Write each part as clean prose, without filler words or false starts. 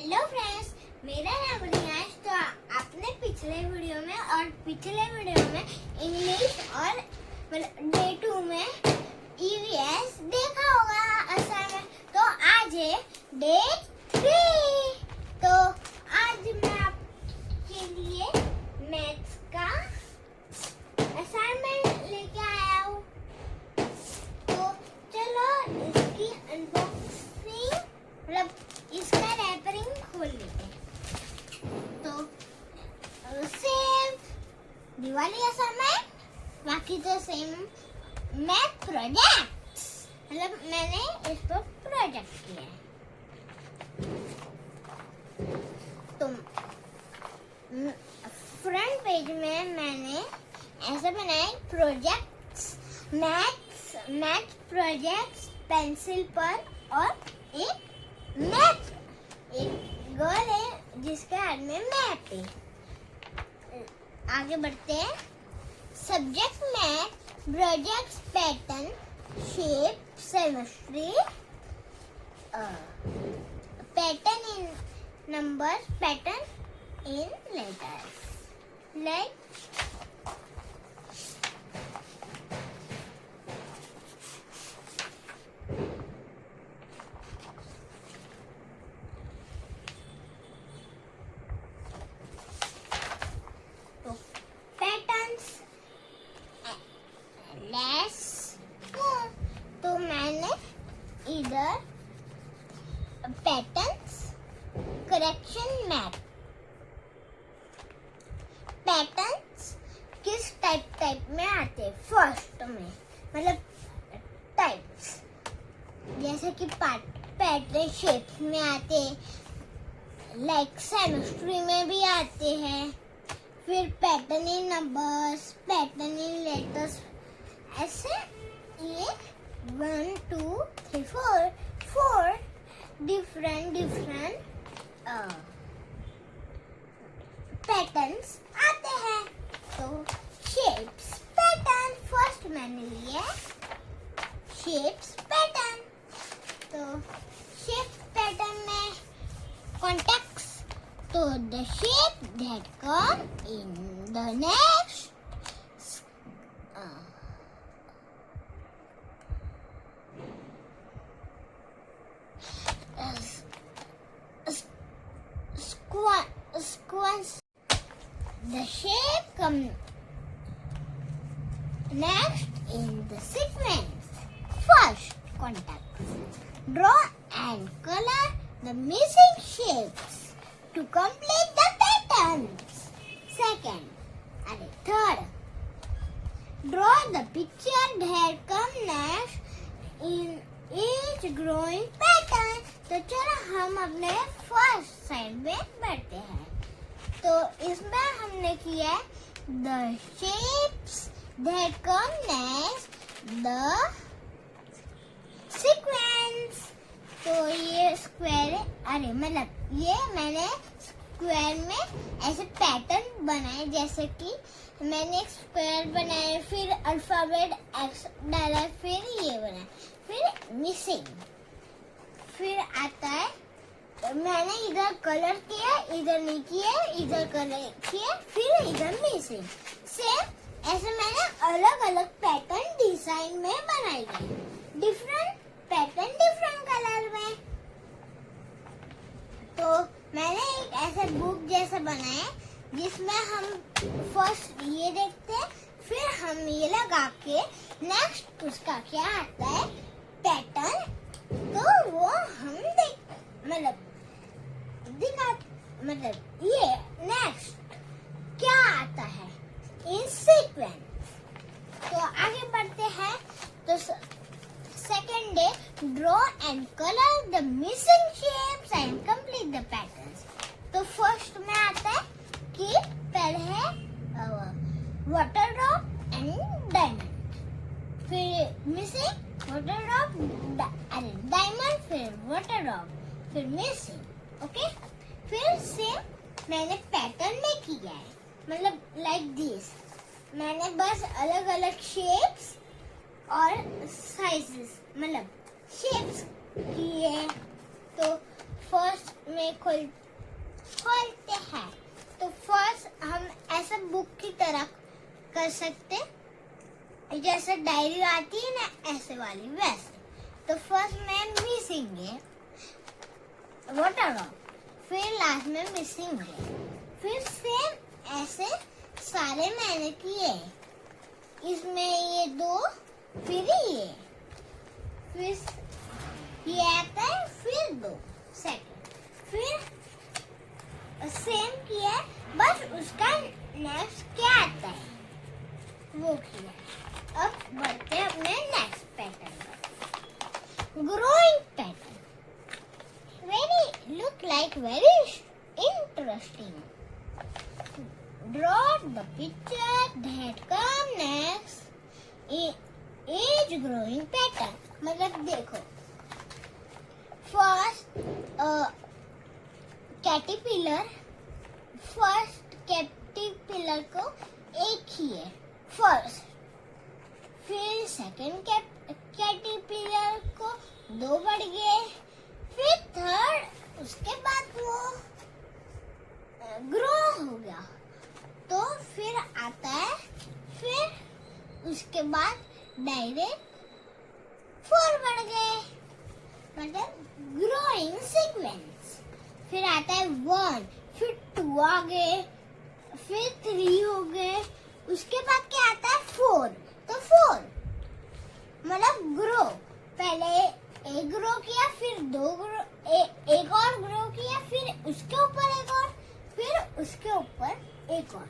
Hello friends, मेरा नाम रियांश। तो आपने पिछले वीडियो में इंग्लिश और डे 2 में ईवीएस देखा होगा असाइनमेंट। तो आज है डे 3। तो आज मैं आपके लिए मैथ्स का असाइनमेंट लेके आया हूँ। तो चलो इसकी अनबॉक्सिंग इसका रैपरिंग खोल लेते हैं। तो सेम दिवाली असाइनमेंट, बाकी तो सेम मैथ प्रोजेक्ट्स, मैंने इस पर प्रोजेक्ट किया है। तो फ्रंट पेज में मैंने ऐसा बनाया प्रोजेक्ट्स, मैथ प्रोजेक्ट्स पेंसिल पर, और एक गर्ल है जिसके हाथ में मैप है। आगे बढ़ते हैं। Subject math, projects pattern, shape, symmetry, pattern in numbers, pattern in letters, like तो मैंने इधर पैटर्न्स, करेक्शन, मैप। पैटर्न्स किस टाइप में आते हैं? फर्स्ट में टाइप्स, जैसे कि पैटर्न शेप्स में आते हैं, लाइक सेमेस्ट्री में भी आते हैं। फिर pattern in numbers, pattern in letters, ऐसे ये 1 2 3 4 डिफरेंट पैटर्न्स आते हैं। तो शेप्स पैटर्न फर्स्ट मैंने लिया शेप्स पैटर्न। तो शेप्स पैटर्न में कॉन्टेक्स्ट, तो the shape that come in the next sequence. The shape come next in the sequence. First, contact. Draw and color the missing shapes to complete the patterns. Second, third, draw the picture that come next in each growing pattern. तो चलो हम अपने first side में बढ़ते हैं। तो इसमें हमने किया है the shapes that come next the sequence. तो ये स्क्वायर है, ये मैंने स्क्वायर में ऐसे पैटर्न बनाए, जैसे कि मैंने एक स्क्वायर बनाया, फिर अल्फाबेट एक्स डाला, फिर ये बनाया, फिर मिसिंग, फिर आता है। मैंने इधर कलर किया, इधर नहीं किया, इधर कलर किया, फिर इधर मिसिंग। सेम ऐसे मैंने अलग अलग पैटर्न डिजाइन में बनाई गई, डिफरेंट पैटर्न डिफरेंट कलर में। तो मैंने एक ऐसा बुक जैसा बनाया जिसमें हम फर्स्ट ये देखते हैं, फिर हम ये लगा के नेक्स्ट उसका क्या आता है पैटर्न, तो वो हम ये नेक्स्ट क्या आता है इन सीक्वेंस। तो आगे बढ़ते हैं। तो second day, draw and colour the missing shapes and complete the patterns. तो फर्स्ट में आता है कि पहले है वाटर ड्रॉप एंड डायमंड, फिर मिसिंग वाटर ड्रॉप डायमंड, फिर वाटर ड्रॉप, फिर मिसिंग। ओके, फिर सेम मैंने पैटर्न में किया है, लाइक दिस। मैंने बस अलग अलग शेप्स और साइजेस शेप्स किए। तो फर्स्ट में खोलते हैं तो फर्स्ट हम ऐसे बुक की तरह कर सकते, जैसे डायरी आती है ना ऐसे वाली वैसे। तो फर्स्ट में मिसिंग है वाटर, फिर लास्ट में मिसिंग है, फिर सेम ऐसे सारे मैंने किए। इसमें ये दो, फिर फिर ये आता है, फिर दो सेकंड, फिर सेम किया, बस उसका नेक्स्ट क्या आता है वो किया। अब बढ़ते हैं अपने नेक्स्ट पैटर्न पर, growing pattern. Very look like very interesting. Draw the picture that come next. Age growing pattern. मतलब देखो, first caterpillar, first caterpillar को एक ही है first, फिर second caterpillar को दो बढ़ गए, फिर थर्ड, उसके बाद वो ग्रो हो गया तो फिर आता है, फिर उसके बाद डायरेक्ट फोर बढ़ गए, मतलब ग्रोइंग सीक्वेंस। फिर आता है वन, फिर टू आ गए, फिर थ्री हो गए, उसके बाद क्या आता है फोर। तो फोर मतलब ग्रो, पहले एक ग्रो किया, फिर दो ग्रो, एक और ग्रो किया, फिर उसके ऊपर एक और, फिर उसके ऊपर एक और।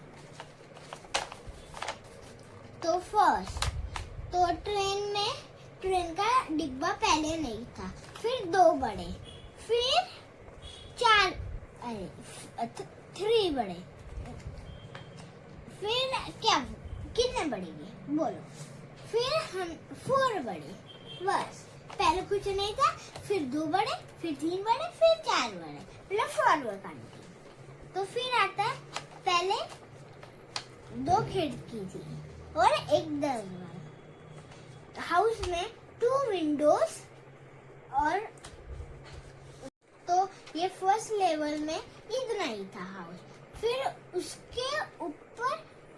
तो फर्स्ट, तो ट्रेन का डिब्बा पहले नहीं था, फिर दो बड़े, फिर चार, थ्री बड़े, फिर क्या कितने बढ़ेंगे बोलो, फिर हम फोर बड़े, बस पहले कुछ नहीं था, फिर दो बड़े, फिर तीन बड़े, फिर चार बड़े, मतलब फॉरवर्ड काउंटिंग। तो फिर आता है, पहले दो खिड़की थी और एक दरवाजा, हाउस में टू विंडोज, और तो ये फर्स्ट लेवल में इतना ही था हाउस। फिर उसके ऊपर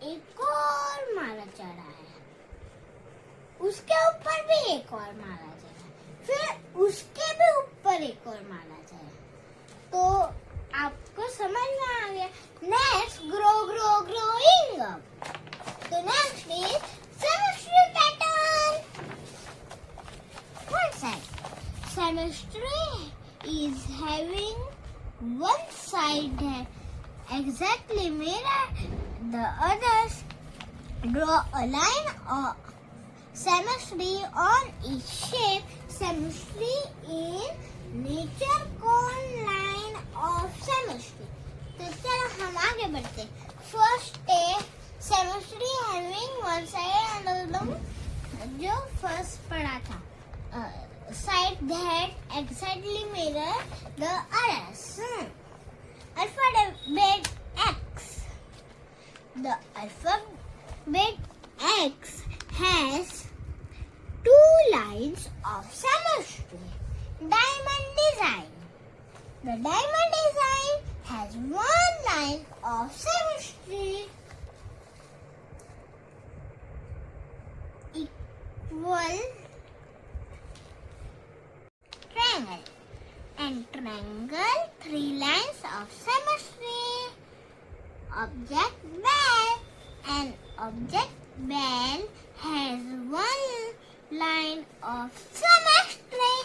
एक और माला चढ़ा है, उसके ऊपर भी एक और माला चढ़ा, फिर उसके भी ऊपर एक और माला चढ़ा। तो आपको समझ में आ गया। Next growing up. तो next is symmetry pattern. One side. Semestry is having one side exactly mirror the others. Draw a line or symmetry on each shape. Symmetry in nature cone line of symmetry. तो चलो हम आगे बढ़ते हैं. First symmetry having one side and जो first पढ़ा था, side that exactly mirror the others. Alphabet X. The alphabet X has two lines of symmetry. Diamond design. The diamond design has one line of symmetry. Equal triangle. And triangle, three lines of symmetry. Object bell. An object bell has one line of symmetry.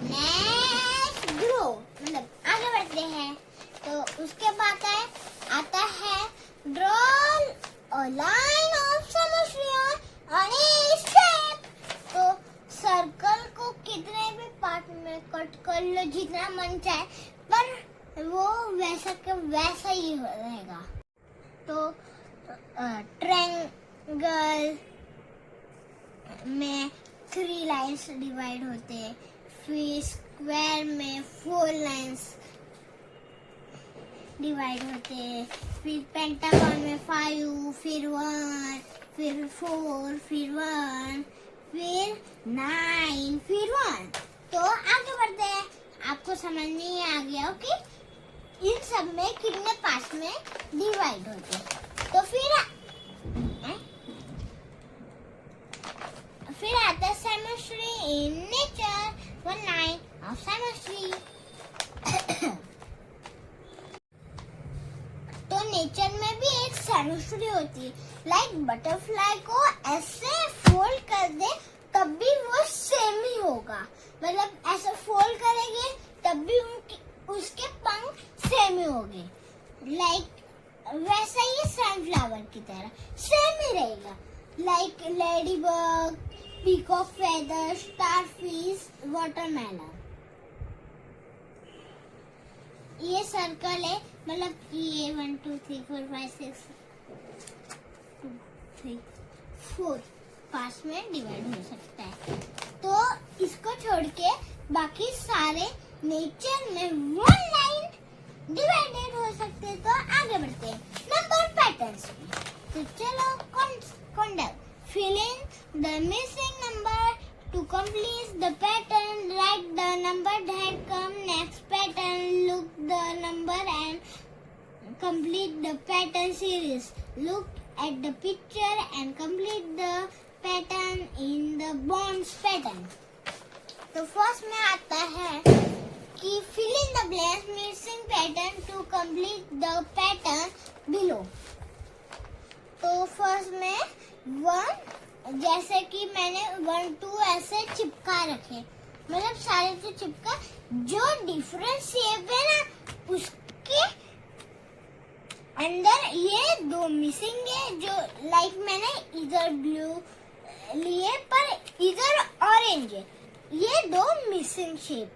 Next grow. मतलब आगे बढ़ते हैं. तो उसके बाद आता है draw a line of symmetry on each shape. तो सर्कल को कितने भी पार्ट में कट कर लो जितना मन चाहे, पर वो वैसा के वैसा ही रहेगा. तो ट्रायंगल में थ्री लाइंस डिवाइड होते हैं, फिर स्क्वायर में फोर लाइंस डिवाइड होते हैं, फिर पेंटागन में फाइव, फिर वन, फिर फोर, फिर वन, फिर नाइन, फिर वन. तो आगे बढ़ते हैं. आपको समझ नहीं आ गया हो कि इन सब में कितने पार्ट्स में डिवाइड होते हैं। तो फिर आता है सेमेस्ट्री इन नेचर, 1 लाइन ऑफ सेमेस्ट्री। तो नेचर में भी एक सेमेस्ट्री होती है। लाइक बटरफ्लाई को ऐसे फोल्ड कर दे तब भी वो सेम ही होगा, मतलब ऐसे फोल्ड करेंगे तब भी उसके पंख सेम ही होंगे। लाइक वैसा ही सनफ्लावर की तरह सेम ही रहेगा। Like lady bug, peacock feather, starfish, watermelon. ये सर्कल है, मतलब ये 1 2 3 4 5 6 2 3 4 पार्ट्स में डिवाइड हो सकता है। तो इसको छोड़ के बाकी सारे नेचर में 1 लाइन डिवाइडेड हो सकते हैं। तो आगे बढ़ते हैं नंबर पैटर्न्स में। तो चलो कौन fill in the missing number to complete the pattern. Write the number that come next pattern. Look the number and complete the pattern series. Look at the picture and complete the pattern in the bonds pattern. तो first में आता है कि fill in the blanks missing pattern to complete the pattern below. तो first में 1, जैसे कि मैंने 1 2 ऐसे चिपका रखे, मतलब सारे तो चिपका, जो डिफरेंट शेप है ना उसके अंदर ये 2 मिसिंग है। जो लाइक मैंने इधर ब्लू लिए पर इधर ऑरेंज है, ये 2 मिसिंग शेप,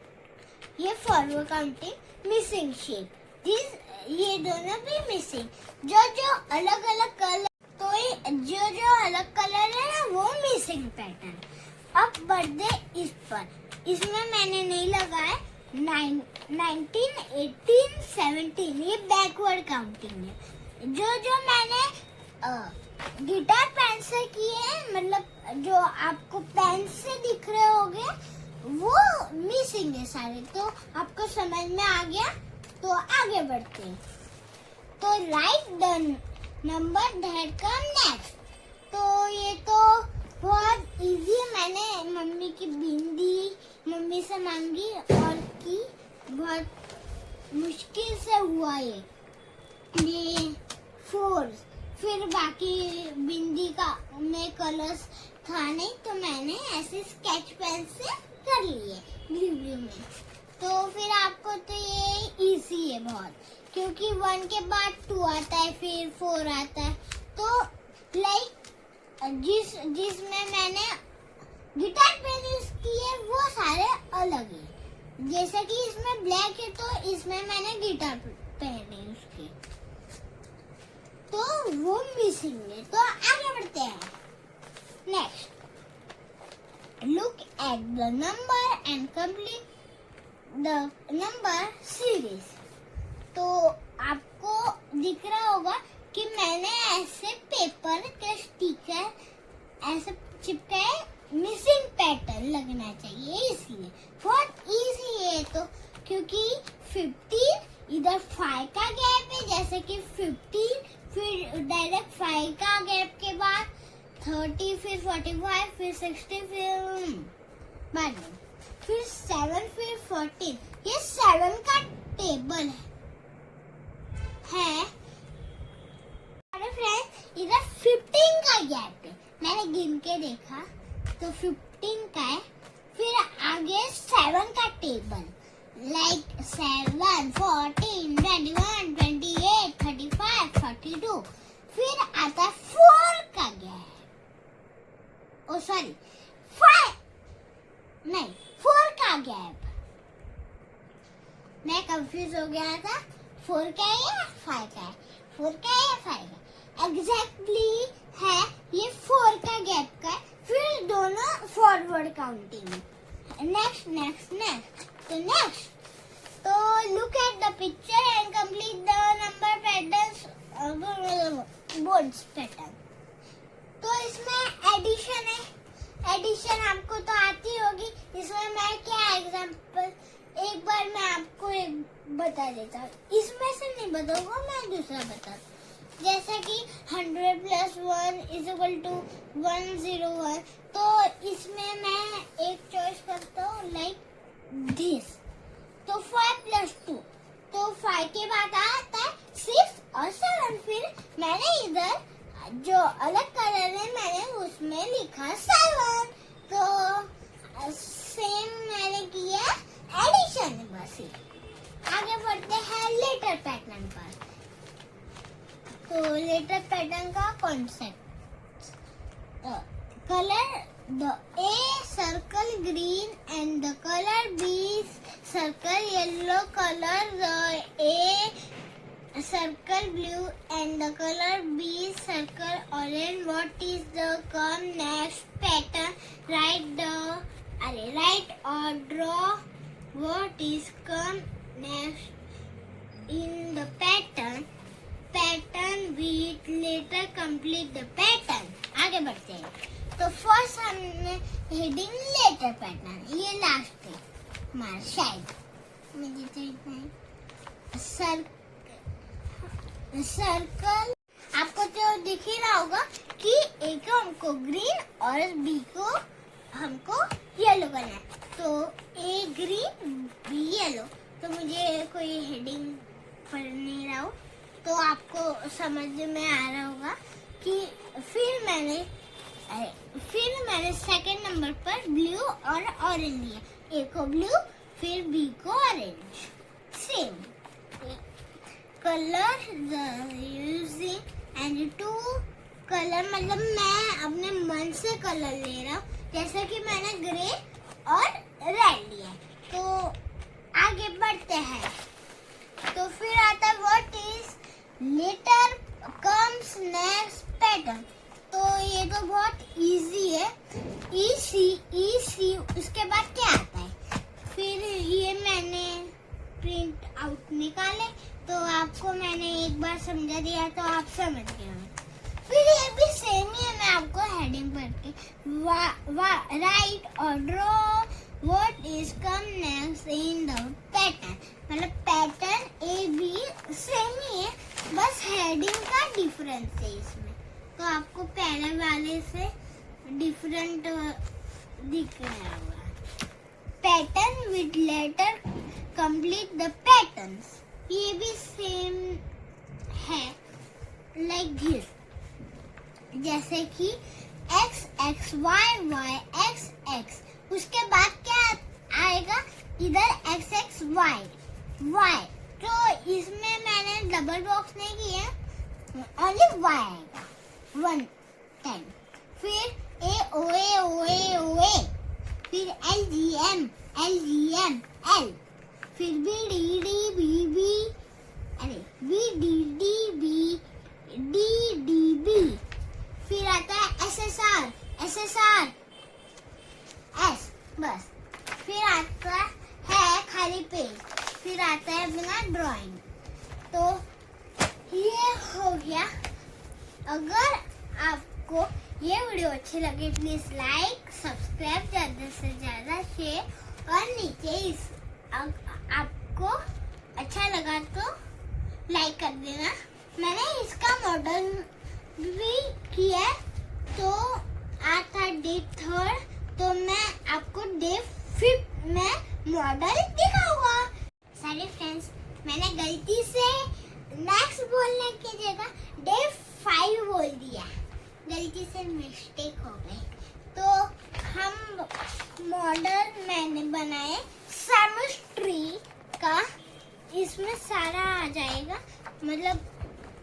ये फॉरवर्ड काउंटिंग मिसिंग शेप, ये दोनों भी मिसिंग। जो अलग अलग कलर, तो जो अलग कलर है ना वो मिसिंग पैटर्न। अब बर्थडे इस पर, इसमें मैंने नहीं लगाया 19 18 17, ये बैकवर्ड काउंटिंग है। जो मैंने गिटार पेन से किए हैं, मतलब जो आपको पेन से दिख रहे होंगे वो मिसिंग है सारे। तो आपको समझ में आ गया, तो आगे बढ़ते हैं। तो right the number that come next. तो ये तो बहुत इजी है, मैंने मम्मी की बिंदी मम्मी से मांगी और की, बहुत मुश्किल से हुआ ये 4। फिर बाकी बिंदी का में कलर्स था नहीं, तो मैंने ऐसे स्केच पेन से कर लिए ब्लू में। तो फिर आपको तो ये इजी है बहुत, क्योंकि 1 के बाद 2 आता है, फिर 4 आता है। तो लाइक जिसमें मैंने गिटार पेन यूज किए वो सारे अलग है। जैसे कि इसमें ब्लैक है तो इसमें मैंने गिटार पेन यूज किए, तो वो मिसिंग है। तो आगे बढ़ते हैं next. Look at the number and complete the number series. तो आपको दिख रहा होगा कि मैंने ऐसे पेपर के स्टिकर ऐसे चिपकाए, मिसिंग पैटर्न लगना चाहिए, इसलिए बहुत इजी है। तो क्योंकि 15 इधर 5 का गैप है, जैसे कि 15 फिर डायरेक्ट 5 का गैप के बाद 30, फिर 45, फिर 60, फिर बाद में फिर 7, फिर 14। ये 7 का टेबल है। अरे फ्रेंड्स, इधर 15 का गैप है, मैंने गिन के देखा तो 15 का है। फिर आगे 7 का टेबल, लाइक 7 14 21 28 35 42। फिर आता 4 का गैप, ओ सॉरी 5 नहीं 4 का गैप, मैं कंफ्यूज हो गया था। 4 का है या 5 का है, 4 का है या 5 का, एग्जैक्टली है ये 4 का गैप का है। फिर दोनों forward counting. Next next next तो नेक्स्ट, तो look at the picture and complete the number patterns, boards pattern. तो इसमें एडिशन है, एडिशन आपको तो आती होगी। इसमें मैं क्या एग्जांपल, एक बार पर मैं आपको एक बता देता हूँ, इसमें से नहीं बताऊंगा, मैं दूसरा बता, जैसे कि 100 + 1 = 101, तो इसमें मैं एक चॉइस करता हूँ लाइक दिस, तो 5 + 2, तो 5 के बाद आता है 6 और 7, फिर मैंने इधर जो अलग कलर है मैंने उसमें लिखा 7, तो सेम मैंने किया एडिशन। बस ही आगे बढ़ते हैं लेटर पैटर्न पर। तो लेटर पैटर्न का concept, colour the A circle green and the color B circle yellow, color the A circle blue and the color B circle orange. What is the come next pattern? Write or draw what is come next in the pattern with letter complete the pattern। आगे बढ़ते हैं। तो first हमने heading letter pattern, ये last है हमारा, शायद मुझे तो इतना ही। सर्कल आपको तो दिख ही रहा होगा कि ए को हमको ग्रीन और बी को हमको येलो करना है, तो ए ग्रीन बी येलो। तो मुझे कोई हेडिंग पढ़ नहीं रहा हो तो आपको समझ में आ रहा होगा कि फिर मैंने सेकंड नंबर पर ब्लू और ऑरेंज लिया, ए को ब्लू फिर बी को orange, same colour using and two colour, मतलब मैं अपने मन से कलर ले रहा हूँ, जैसे कि मैंने ग्रे और रेड लिया। तो आगे बढ़ते हैं। तो फिर आता है what is letter comes next pattern. तो ये तो बहुत इजी है, ई उसके बाद क्या आता है, फिर ये मैंने प्रिंट आउट निकाले, तो आपको मैंने एक बार समझा दिया तो आप समझ गए। फिर ये भी सेम ही है, मैं आपको हेडिंग पढ़ के राइट और draw what is come next in the pattern, मतलब पैटर्न ए बी सेम ही है, बस हेडिंग का डिफरेंस है इसमें। तो आपको पहले वाले से डिफरेंट दिख रहा होगा। Pattern with letter complete the patterns, ये भी सेम है लाइक दिस, जैसे कि x x y y x x, उसके बाद क्या आएगा इधर x x y y, तो इसमें मैंने डबल बॉक्स नहीं किया, ओनली y आएगा 1 10, फिर a o a o a o a, फिर l g m l, फिर b d d b b, अरे b d d b d d b, फिर आता है s s r s, बस। फिर आता है खाली पेज, फिर आता है बिना ड्राइंग। तो ये हो गया। अगर आपको ये वीडियो अच्छी लगे प्लीज लाइक सब्सक्राइब, ज़्यादा से ज़्यादा शेयर, और नीचे इस आपको अच्छा लगा तो लाइक कर देना। मैंने इसका मॉडल भी किया है, तो आज था डे 3, तो मैं आपको डे 5 में मॉडल दिखाऊंगा। सारे फ्रेंड्स, मैंने गलती से नेक्स्ट बोलने की जगह डे 5 बोल दिया, गलती से मिस्टेक हो गई। तो हम मॉडल मैंने बनाए सेमेस्ट्री का, इसमें सारा आ जाएगा, मतलब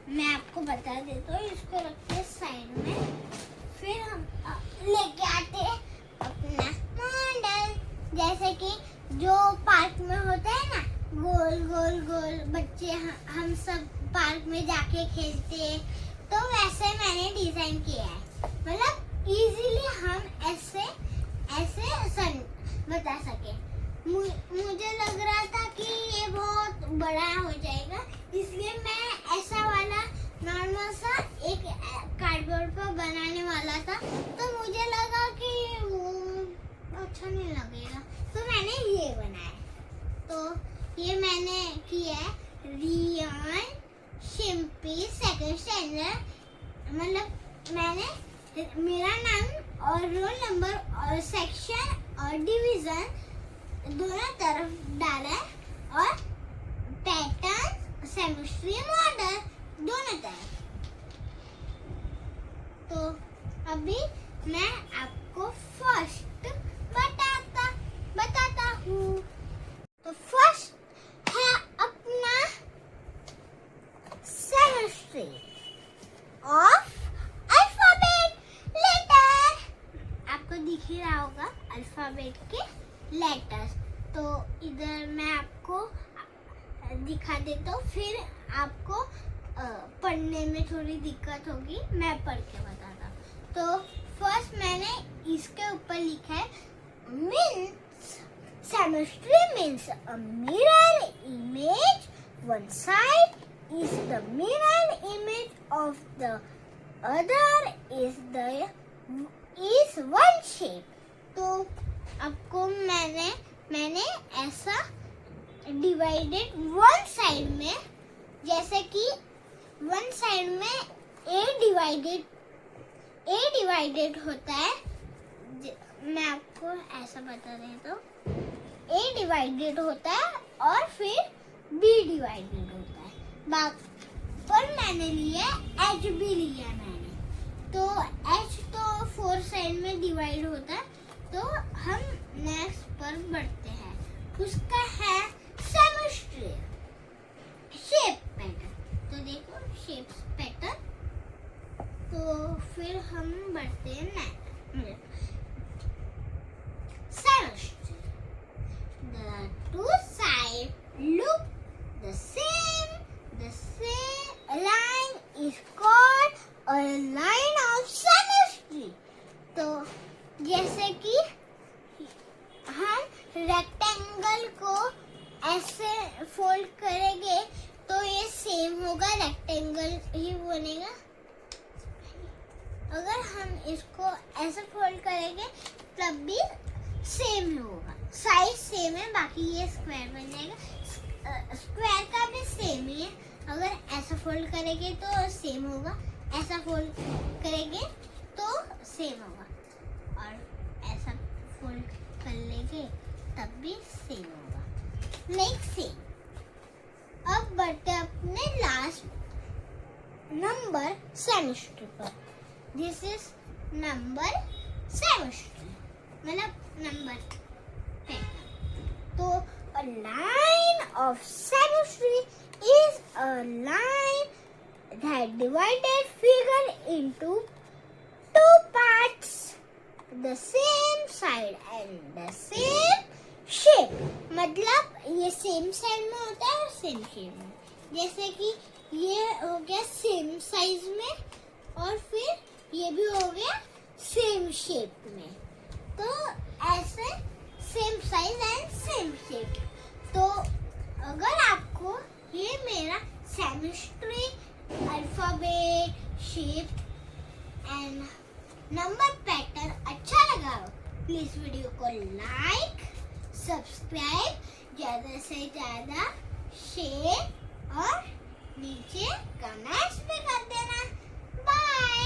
मैं आपको बता देता हूँ। इसको रखते हैं साइड में, फिर हम लेके आते हैं अपना मॉडल, जैसे कि जो पार्क में होता है ना, गोल गोल गोल बच्चे हम सब पार्क में जाके खेलते हैं, तो वैसे मैंने डिजाइन किया है, मतलब इजीली हम ऐसे बता सके। मुझे लग रहा था कि ये बहुत बड़ा हो जाएगा, इसलिए मैं ऐसा वाला नॉर्मल सा एक कार्डबोर्ड पर बनाने वाला था, तो मुझे लगा कि वो अच्छा नहीं लगेगा, तो मैंने ये बनाया। तो ये मैंने किया है रियान शिम्पी सेकंड स्टैंडर्ड। मतलब मैंने मेरा नाम और रोल नंबर और सेक्शन और डिवीजन दोनों तरफ डाला है और पैटर्न सेमेस्ट्री मॉडल दोनों तरफ। तो अभी मैं आपको फर्स्ट बताता हूँ। तो फर्स्ट है अपना सेमेस्ट्री ऑफ अल्फाबेट लेटर। आपको दिख ही रहा होगा अल्फाबेट के लेटर्स। तो इधर मैं आपको दिखा देता हूँ, फिर आपको पढ़ने में थोड़ी दिक्कत होगी, मैं पढ़ के बताता हूँ। तो फर्स्ट मैंने इसके ऊपर लिखा है means symmetry means a mirror image, one side is the mirror image of the other is one shape। तो आपको मैंने ऐसा डिवाइडेड वन साइड में, जैसे कि वन साइड में ए डिवाइडेड होता है। मैं आपको ऐसा बता देता हूँ, ए डिवाइडेड होता है और फिर बी डिवाइडेड होता है। पर मैंने लिया एच भी लिया मैंने। तो एच तो 4 साइड में डिवाइड होता है। तो हम नेक्स्ट पर बढ़ते हैं, उसका है सेमेस्ट्री शेप पैटर्न। तो देखो शेप पैटर्न। तो फिर हम बढ़ते हैं next सेमेस्ट्री। The two sides look the same line is called a line of symmetry। तो जैसे कि हम रेक्टेंगल को ऐसे फोल्ड करेंगे तो ये सेम होगा, रेक्टेंगल ही बनेगा। अगर हम इसको ऐसे फोल्ड करेंगे तब भी सेम ही होगा, साइज सेम है, बाकी ये स्क्वायर बन जाएगा। स्क्वायर का भी सेम ही है। अगर ऐसा फोल्ड करेंगे तो सेम होगा, ऐसा फोल्ड करेंगे तो सेम होगा, और ऐसा फोल्ड कर लेंगे तब भी सेम होगा, लाइक सेम। अब बढ़ते अपने लास्ट नंबर सेमेस्ट्री पर। दिस इज नंबर सेमेस्ट्री, मतलब नंबर 10। तो a line of symmetry is a line that divided figure into two parts, the same side and the same shape। मतलब ये सेम साइड में होता है और सेम शेप में। जैसे कि ये हो गया सेम साइज में और फिर ये भी हो गया सेम शेप में। तो ऐसे same size and same shape. तो अगर आपको ये मेरा symmetry alphabet shape and number pattern अच्छा लगा हो, प्लीज वीडियो को लाइक सब्सक्राइब, ज़्यादा से ज़्यादा शेयर और नीचे कमेंट्स भी कर देना। बाय।